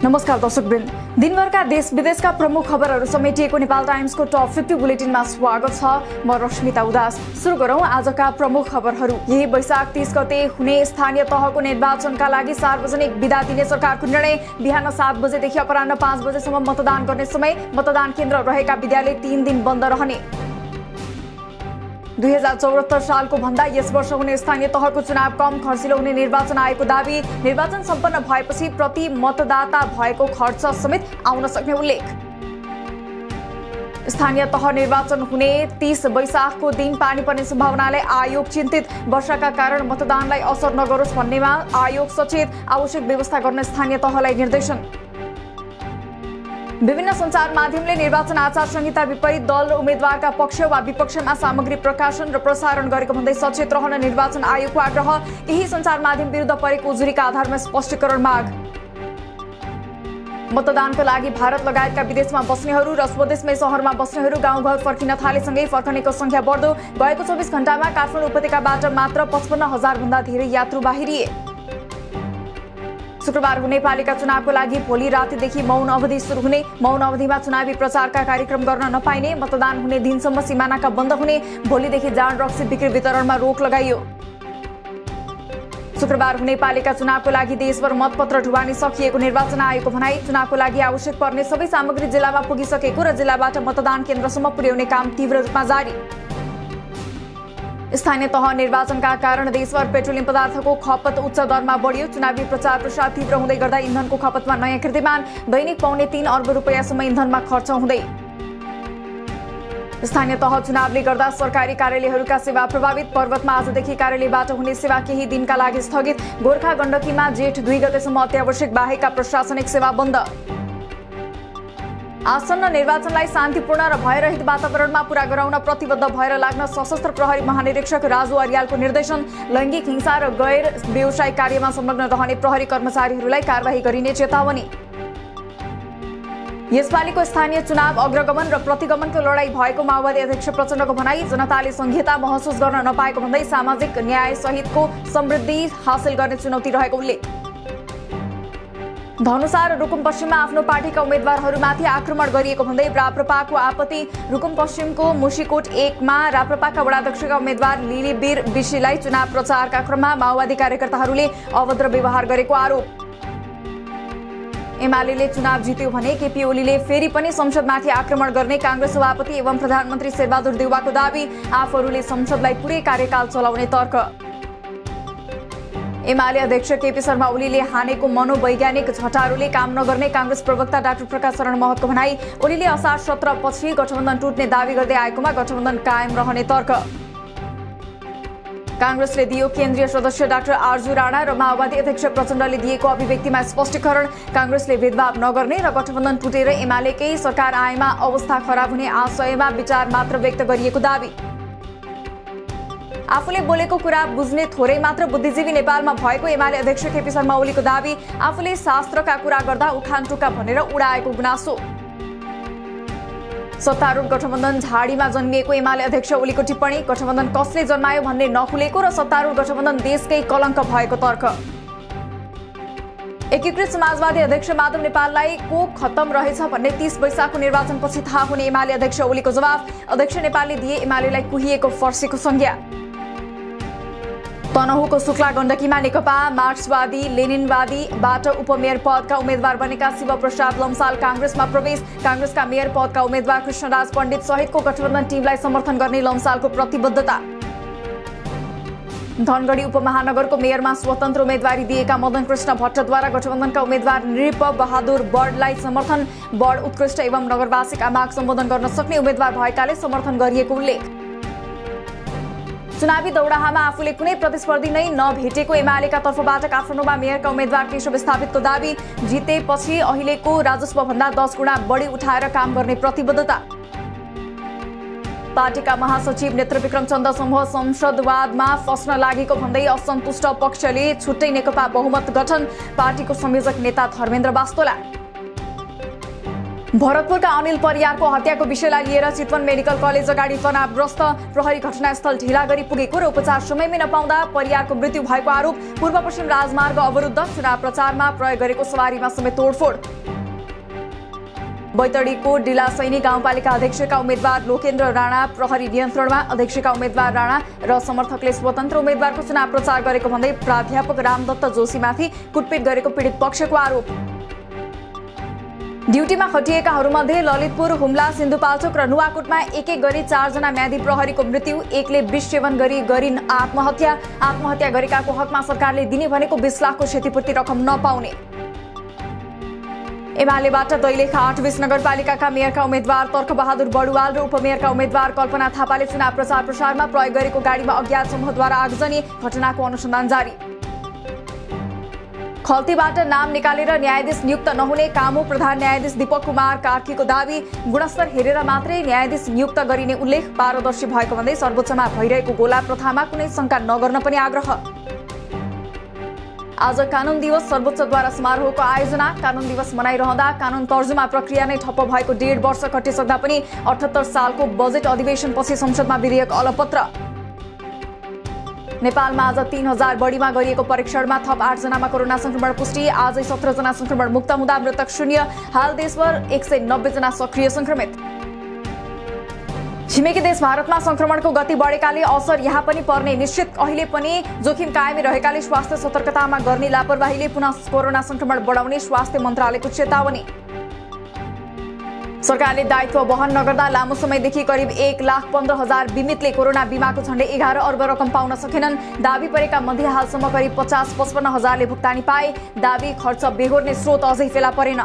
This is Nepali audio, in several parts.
नमस्कार दर्शकवृन्द, दिनभरका देश विदेशका प्रमुख खबरहरू समेटिएको नेपाल टाइम्सको टप 50 बुलेटिनमा स्वागत छ। म रश्मिता उदास। सुरु गरौं आजका प्रमुख खबरहरू। यही वैशाख 30 गते हुने स्थानीय तहको निर्वाचनका लागि सार्वजनिक बिदा दिने सरकारको निर्णय। बिहान 7 बजेदेखि अपराह्न 5 बजेसम्म मतदान गर्ने समय। मतदान केन्द्र रहेका विद्यालय 3 दिन बन्द रहने। 2074 सालको भन्दा यस वर्ष हुने स्थानीय तहको चुनाव कम खर्चिलो हुने निर्वाचन आयोगको दावी। निर्वाचन सम्पन्न भएपछि प्रति मतदाता भएको खर्च समेत आउन सक्ने उल्लेख। स्थानीय तह निर्वाचन हुने 30 वैशाखको दिन पानी पर्ने सम्भावनाले आयोग चिन्तित। वर्षाका कारण मतदानलाई असर नगरोस् भन्नेमा आयोग सचेत। आवश्यक व्यवस्था गर्न स्थानीय तहलाई निर्देशन। विभिन्न सञ्चार माध्यमले निर्वाचन आचार संहिता विपरीत दल र उम्मेद्वारका पक्ष वा विपक्षमा सामग्री प्रकाशन र प्रसारण गरेको भन्दै सचेत रहन निर्वाचन आयोगको आग्रह। केही सञ्चार माध्यम विरुद्ध परेको उजुरीका आधारमा स्पष्टीकरण माग। मतदानका लागि भारत लगायतका विदेशमा बस्नेहरू र स्वदेशमै शहरमा बस्नेहरू गाउँघर फर्किन थालेसँगै फर्कनेको संख्या बढ्दो। गएको 24 घण्टामा काठमाडौँ उपत्यकाबाट मात्र 55,000 भन्दा धेरै यात्रु बाहिरिए। शुक्रबार हुने पालिका चुनावको लागि भोलि रातिदेखि मौन अवधि सुरु हुने। मौन अवधिमा चुनावी प्रचारका कार्यक्रम गर्न नपाइने। मतदान हुने दिनसम्म सीमानाका बन्द हुने। भोलिदेखि जाँड रक्सी बिक्री वितरणमा रोक लगाइयो। शुक्रबार हुने पालिका चुनावको लागि देशभर मतपत्र ढुवानी सकिएको निर्वाचन आयोगको भनाई। चुनावको लागि आवश्यक पर्ने सबै सामग्री जिल्लामा पुगिसकेको र जिल्लाबाट मतदान केन्द्रसम्म पुर्याउने काम तीव्र रूपमा जारी। स्थानीय तह निर्वाचनका कारण देशभर पेट्रोलियम पदार्थको खपत उच्च दरमा बढ्यो। चुनावी प्रचार प्रसार तीव्र हुँदै गर्दा इन्धनको खपतमा नयाँ कीर्तिमान। दैनिक 3.25 अर्ब रुपैयाँसम्म इन्धनमा खर्च हुँदै। स्थानीय तह चुनावले गर्दा सरकारी कार्यालयहरूका सेवा प्रभावित। पर्वतमा आजदेखि कार्यालयबाट हुने सेवा केही दिनका लागि स्थगित। गोर्खा गण्डकीमा जेठ 2 गतेसम्म अत्यावश्यक बाहेकका प्रशासनिक सेवा बन्द। आसन्न निर्वाचनलाई शान्तिपूर्ण र भयरहित वातावरणमा पूरा गराउन प्रतिबद्ध भएर लाग्न सशस्त्र प्रहरी महानिरीक्षक राजु अर्यालको निर्देशन। लैङ्गिक हिंसा र गैर व्यावसायिक कार्यमा संलग्न रहने प्रहरी कर्मचारीहरूलाई कारबाही गरिने चेतावनी। यसपालिको स्थानीय चुनाव अग्रगमन र प्रतिगमनको लडाई भएको माओवादी अध्यक्ष प्रचण्डको भनाई। जनताले संघीयता महसुस गर्न नपाएको भन्दै सामाजिक न्याय सहितको समृद्धि हासिल गर्ने चुनौती रहेको उल्लेख। धनुषा र रुकुम पश्चिममा आफ्नो पार्टीका उम्मेद्वारहरूमाथि आक्रमण गरिएको भन्दै राप्रपाको आपत्ति। रुकुम पश्चिमको मुशीकोट 1 मा राप्रपाका वडाध्यक्षका उम्मेद्वार लिलीबीर विशीलाई चुनाव प्रचारका क्रममा माओवादी कार्यकर्ताहरूले अभद्र व्यवहार गरेको आरोप। एमाले चुनाव जित्यो भने केपी ओलीले फेरि पनि संसदमाथि आक्रमण गर्ने कांग्रेस सभापति एवं प्रधानमन्त्री शेरबहादुर देउवाको दावी। आफूहरूले संसदलाई पुरै कार्यकाल चलाउने तर्क। एमाले अध्यक्ष केपी शर्मा ओलीले हानेको मनोवैज्ञानिक झटारोले काम नगर्ने कांग्रेस प्रवक्ता डाक्टर प्रकाश शरण महतको भनाई। ओलीले असार 17 पछि गठबन्धन टुट्ने दावी गर्दै आएकोमा गठबन्धन कायम रहने तर्क। कांग्रेसले दियो केन्द्रीय सदस्य डाक्टर आरजू राणा र माओवादी अध्यक्ष प्रचण्डले दिएको अभिव्यक्तिमा स्पष्टीकरण। कांग्रेसले भेदभाव नगर्ने र गठबन्धन टुटेर एमालेकै सरकार आएमा अवस्था खराब हुने आशयमा विचार मात्र व्यक्त गरिएको दावी। आफूले बोलेको कुरा बुझ्ने थोरै मात्र बुद्धिजीवी नेपालमा भएको एमाले अध्यक्ष केपी शर्मा ओलीको दावी। आफूले शास्त्रका कुरा गर्दा उखान टुक्का भनेर उडाएको गुनासो। सत्तारूढ गठबन्धन झाडीमा जन्मिएको एमाले अध्यक्ष ओलीको टिप्पणी। गठबन्धन कसले जन्मायो भन्ने नखुलेको र सत्तारूढ गठबन्धन देशकै कलङ्क भएको तर्क। एकीकृत समाजवादी अध्यक्ष माधव नेपाललाई को खत्तम रहेछ भन्ने 30 वैशाखको निर्वाचनपछि थाहा हुने एमाले अध्यक्ष ओलीको जवाफ। अध्यक्ष नेपालले दिए एमालेलाई कुहिएको फर्सीको संज्ञा। तनहुँको शुक्ला गण्डकीमा नेकपा मार्क्सवादी लेनिनवादीबाट उपमेयर पदका उम्मेद्वार बनेका शिवप्रसाद लम्साल कांग्रेसमा प्रवेश। कांग्रेसका मेयर पदका उम्मेद्वार कृष्णराज पण्डित सहितको गठबन्धन टिमलाई समर्थन गर्ने लम्सालको प्रतिबद्धता। धनगढी उपमहानगरको मेयरमा स्वतन्त्र उम्मेदवारी दिएका मदन कृष्ण भट्टद्वारा गठबन्धनका उम्मेद्वार नृप बहादुर बर्डलाई समर्थन। बर्ड उत्कृष्ट एवं नगरवासीका माग सम्बोधन गर्न सक्ने उम्मेद्वार भएकाले समर्थन गरिएको उल्लेख। चुनावी दौडाहामा आफूले कुनै प्रतिस्पर्धी नै नभेटेको एमालेका तर्फबाट काठमाडौँमा मेयरका उम्मेद्वार केशव स्थापितको दावी। जितेपछि अहिलेको राजस्व भन्दा 10 गुणा बढी उठाएर काम गर्ने प्रतिबद्धता। पार्टीका महासचिव नेत्रविक्रम चन्द समूह संसदवादमा फस्न लागेको भन्दै असन्तुष्ट पक्षले छुट्टै नेकपा बहुमत गठन। पार्टीको संयोजक नेता धर्मेन्द्र बास्तोला। भरतपुरका अनिल परियारको हत्याको विषयलाई लिएर चितवन मेडिकल कलेज अगाडि तनावग्रस्त प्रहरी घटनास्थल ढिला गरी पुगेको र उपचार समयमै नपाउँदा परियारको मृत्यु भएको आरोप। पूर्व पश्चिम राजमार्ग अवरुद्ध, चुनाव प्रचारमा प्रयोग गरेको सवारीमा समेत तोडफोड। बैतडीको डिलासैनी गाउँपालिका अध्यक्षका उम्मेद्वार लोकेन्द्र राणा प्रहरी नियन्त्रणमा। अध्यक्षका उम्मेद्वार राणा र समर्थकले स्वतन्त्र उम्मेद्वारको चुनाव प्रचार गरेको भन्दै प्राध्यापक रामदत्त जोशीमाथि कुटपिट गरेको पीडित पक्षको आरोप। ड्युटीमा खटिएकाहरूमध्ये ललितपुर, हुम्ला, सिन्धुपाल्चोक र नुवाकोटमा एक गरी 4 जना म्यादी प्रहरीको मृत्यु। एकले विष सेवन गरिन् आत्महत्या। आत्महत्या गरेकाको हकमा सरकारले दिने भनेको 20 लाखको क्षतिपूर्ति रकम नपाउने। एमालेबाट दैलेखा 8 नगरपालिकाका मेयरका उम्मेद्वार तर्कबहादुर बडुवाल र उपमेयरका उम्मेद्वार कल्पना थापाले चुनाव प्रचार प्रसारमा प्रयोग गरेको गाडीमा अज्ञात समूहद्वारा आगजनी। घटनाको अनुसन्धान जारी। खल्तीबाट नाम निकालेर न्यायाधीश नियुक्त नहुने कामु प्रधान न्यायाधीश दीपक कुमार कार्कीको दावी। गुणस्तर हेरेर मात्रै न्यायाधीश नियुक्त गरिने उल्लेख। पारदर्शी भएको भन्दै सर्वोच्चमा भइरहेको गोला प्रथामा कुनै शंका नगर्न पनि आग्रह। आज कानून दिवस, सर्वोच्चद्वारा समारोहको आयोजना। कानून दिवस मनाइरहँदा कानून तर्जुमा प्रक्रिया नै ठप्प भएको 1.5 वर्ष कटिसक्दा पनि 78 सालको बजेट अधिवेशनपछि संसदमा विधेयक अलपत्र। नेपालमा आज 3000 बढीमा गरिएको परीक्षणमा थप 8 जनामा कोरोना संक्रमण पुष्टि। आजै 17 जना संक्रमण मुक्त हुँदा मृतक 0। हाल देशभर 190 जना सक्रिय संक्रमित। छिमेकी देश भारतमा संक्रमणको गति बढेकाले असर यहाँ पनि पर्ने निश्चित। अहिले पनि जोखिम कायमै रहेकाले स्वास्थ्य सतर्कतामा गर्ने लापरवाहीले पुनः कोरोना संक्रमण बढाउने स्वास्थ्य मन्त्रालयको चेतावनी। सरकारले दायित्व वहन नगर्दा लामो समयदेखि करिब 1,15,000 बिमितले कोरोना बीमाको झण्डै 11 अर्ब रकम पाउन सकेनन्। दाबी परेका मध्ये हालसम्म करिब 50-55 हजारले भुक्तानी पाए। दाबी खर्च बेहोर्ने स्रोत अझै फेला परेन।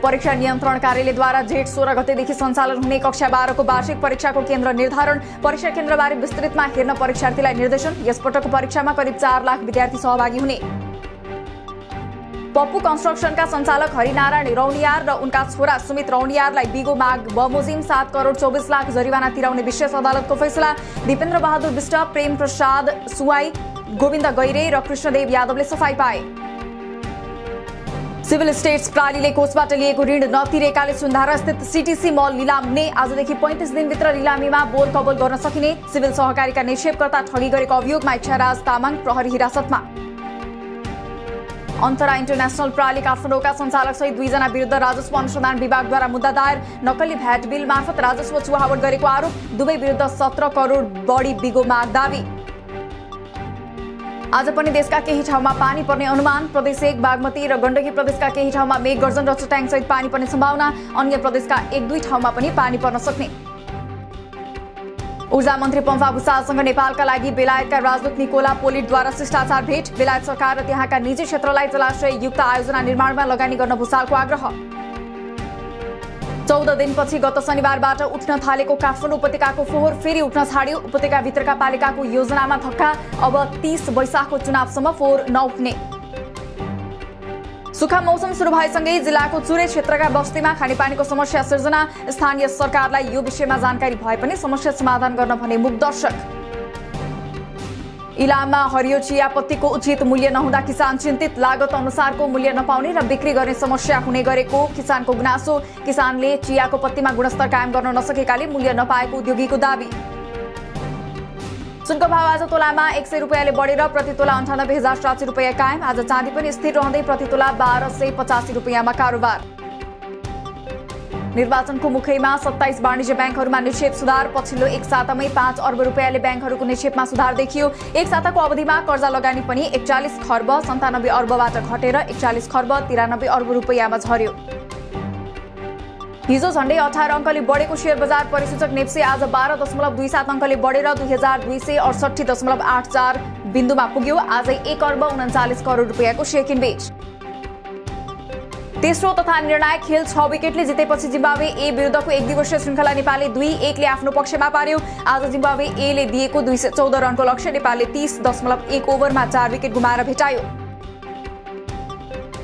परीक्षा नियन्त्रण कार्यालयद्वारा जेठ 16 गतेदेखि सञ्चालन हुने कक्षा 12 को वार्षिक परीक्षाको केन्द्र निर्धारण। परीक्षा केन्द्रबारे विस्तृतमा हेर्न परीक्षार्थीलाई निर्देशन। यसपटकको परीक्षामा करिब 4 लाख विद्यार्थी सहभागी हुने। पप्पू कन्स्ट्रक्सनका सञ्चालक हरिनारायण रौनियार र उनका छोरा सुमित रौनियारलाई बिगो माग बमोजिम 7 करोड 24 लाख जरिवाना तिराउने विशेष अदालतको फैसला। दीपेन्द्र बहादुर विष्ट, प्रेम प्रसाद सुवाई, गोविन्द गैरे र कृष्णदेव यादवले सफाई पाए। सिभिल स्टेट्स प्रणालीले कोषबाट लिएको ऋण नतिरेकाले सुन्धारा स्थित सीटीसी मल लिलाम हुने। आजदेखि 35 दिनभित्र लिलामीमा बोल कबोल गर्न सकिने। सिभिल सहकारीका निक्षेपकर्ता ठगी गरेको अभियोगमा इच्छाराज तामाङ प्रहरी हिरासतमा। अन्तरा इन्टरनेशनल प्रणाली काठमाडौँका सञ्चालक सहित 2 जना विरुद्ध राजस्व अनुसन्धान विभागद्वारा मुद्दा दायर। नक्कली भ्याट बिल मार्फत राजस्व चुहावट गरेको आरोप। दुवै विरुद्ध 17 करोड बढी बिगो माग दावी। आज पनि देशका केही ठाउँमा पानी पर्ने अनुमान। प्रदेश 1 बागमती र गण्डकी प्रदेशका केही ठाउँमा मेघगर्जन र चट्याङ सहित पानी पर्ने सम्भावना। अन्य प्रदेशका 1-2 ठाउँमा पनि पानी पर्न सक्ने। ऊर्जा मन्त्री पम्फा भुसालसँग नेपालका लागि बेलायतका राजदूत निकोला पोलिटद्वारा शिष्टाचार भेट। बेलायत सरकार र त्यहाँका निजी क्षेत्रलाई जलाशय युक्त आयोजना निर्माणमा लगानी गर्न भुसालको आग्रह। 14 दिनपछि गत शनिबारबाट उठ्न थालेको काठमाडौँ उपत्यकाको फोहोर फेरि उठ्न छाड्यो। उपत्यकाभित्रका पालिकाको योजनामा धक्का। अब 30 वैशाखको चुनावसम्म फोहोर नउठ्ने। सुखा मौसम सुरु भएसँगै जिल्लाको चुरे क्षेत्रका बस्तीमा खानेपानीको समस्या सिर्जना। स्थानीय सरकारलाई यो विषयमा जानकारी भए पनि समस्या समाधान गर्न भने मुख दर्शक। इलाममा हरियो चियापत्तीको उचित मूल्य नहुँदा किसान चिन्तित। लागत अनुसारको मूल्य नपाउने र बिक्री गर्ने समस्या हुने गरेको किसानको गुनासो। किसानले चियाको पत्तीमा गुणस्तर कायम गर्न नसकेकाले मूल्य नपाएको उद्योगीको दावी। सुनको भाव आज तोलामा 100 रुपैयाँले बढेर प्रति तोला 98,700 रुपैयाँ कायम। आज चाँदी पनि स्थिर रहँदै प्रति तोला 1285 रुपैयाँमा कारोबार। निर्वाचनको मुखैमा 27 वाणिज्य ब्याङ्कहरूमा निक्षेप सुधार। पछिल्लो एक सातामै 5 अर्ब रुपैयाँले ब्याङ्कहरूको निक्षेपमा सुधार देखियो। एक साताको अवधिमा कर्जा लगानी पनि 41 खर्ब 97 अर्बबाट घटेर 41 खर्ब 93 अर्ब रुपैयाँमा झर्यो। हिजो झण्डै 18 अङ्कले बढेको शेयर बजार परिसूचक नेप्से आज 12.27 अङ्कले बढेर 22268.84 बिन्दुमा पुग्यो। आजै 1 अर्ब 39 करोड रुपैयाँको शेयर किनबेच। तेस्रो तथा निर्णायक खेल 6 विकेटले जितेपछि जिम्बाब्वे ए विरुद्धको 1 दिवसीय श्रृङ्खला नेपालले 2-1 ले आफ्नो पक्षमा पार्यो। आज जिम्बाब्वे ए ले दिएको 214 रनको लक्ष्य नेपालले 30.1 ओभरमा 4 विकेट गुमाएर भेटायो।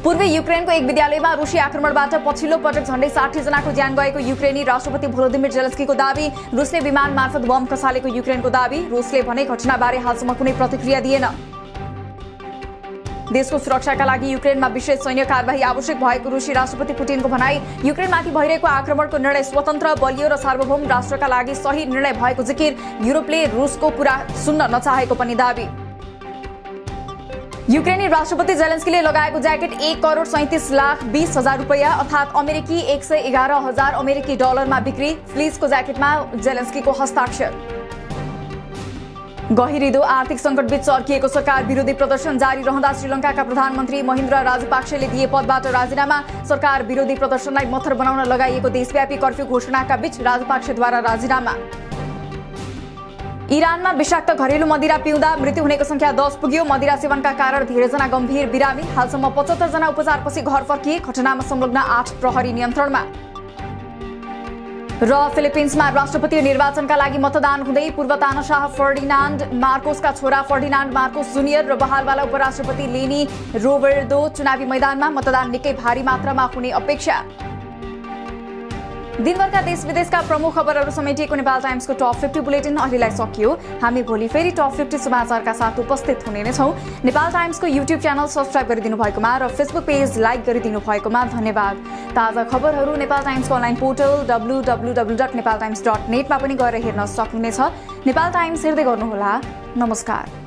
पूर्वी युक्रेनको एक विद्यालयमा रुसी आक्रमणबाट पछिल्लो पटक झण्डै 60 जनाको ज्यान गएको युक्रेनी राष्ट्रपति भोलोदिमिर जेलेन्स्कीको दावी। रुसले विमान मार्फत बम खसालेको युक्रेनको दावी। रुसले भने घटनाबारे हालसम्म कुनै प्रतिक्रिया दिएन। देशको सुरक्षाका लागि युक्रेनमा विशेष सैन्य कार्यवाही आवश्यक भएको रुसी राष्ट्रपति पुटिनको भनाई। युक्रेनमाथि भइरहेको आक्रमणको निर्णय स्वतन्त्र, बलियो र सार्वभौम राष्ट्रका लागि सही निर्णय भएको जिकिर। युरोपले रुसको कुरा सुन्न नचाहेको पनि दाबी। युक्रेनी राष्ट्रपति जेलेन्स्कीले लगाएको ज्याकेट 1,37,20,000 रुपैयाँ अर्थात् अमेरिकी 111,000 अमेरिकी डलरमा बिक्री। फ्लिसको ज्याकेटमा जेलेन्स्कीको हस्ताक्षर। गहिरिदो आर्थिक सङ्कटबीच चर्किएको सरकार विरोधी प्रदर्शन जारी रहँदा श्रीलङ्काका प्रधानमन्त्री महिन्द्र राजपाक्सेले दिए पदबाट राजीनामा। सरकार विरोधी प्रदर्शनलाई मत्थर बनाउन लगाइएको देशव्यापी कर्फ्यू घोषणाका बीच राजपाक्सेद्वारा राजीनामा। इरानमा विषाक्त घरेलु मदिरा पिउँदा मृत्यु हुनेको संख्या 10 पुग्यो। मदिरा सेवनका कारण धेरैजना गम्भीर बिरामी। हालसम्म 75 जना उपचारपछि घर फर्किए। घटनामा संलग्न 8 प्रहरी नियन्त्रणमा। र फिलिपिन्समा राष्ट्रपति निर्वाचनका लागि मतदान हुँदै पूर्व तानाशाह फर्डिनान्ड मार्कोसका छोरा फर्डिनान्ड मार्कोस जुनियर र बहालवाला उपराष्ट्रपति लेनी रोबर्टो चुनावी मैदानमा। मतदान निकै भारी मात्रामा हुने अपेक्षा। दिनभरका देश विदेशका प्रमुख खबरहरू समेटिएको नेपाल टाइम्सको टप 50 बुलेटिन अहिलेलाई सकियो। हामी भोलि फेरि टप 50 समाचारका साथ उपस्थित हुने नै छौं। नेपाल टाइम्सको युट्युब च्यानल सब्स्क्राइब गरिदिनु भएकोमा र फेसबुक पेज लाइक गरिदिनु भएकोमा धन्यवाद। ताजा खबरहरू नेपाल टाइम्सको अनलाइन पोर्टल www.nepaltimes.net मा पनि गएर हेर्न सक्नुहुनेछ। नेपाल टाइम्स हेर्दै गर्नुहोला। नमस्कार।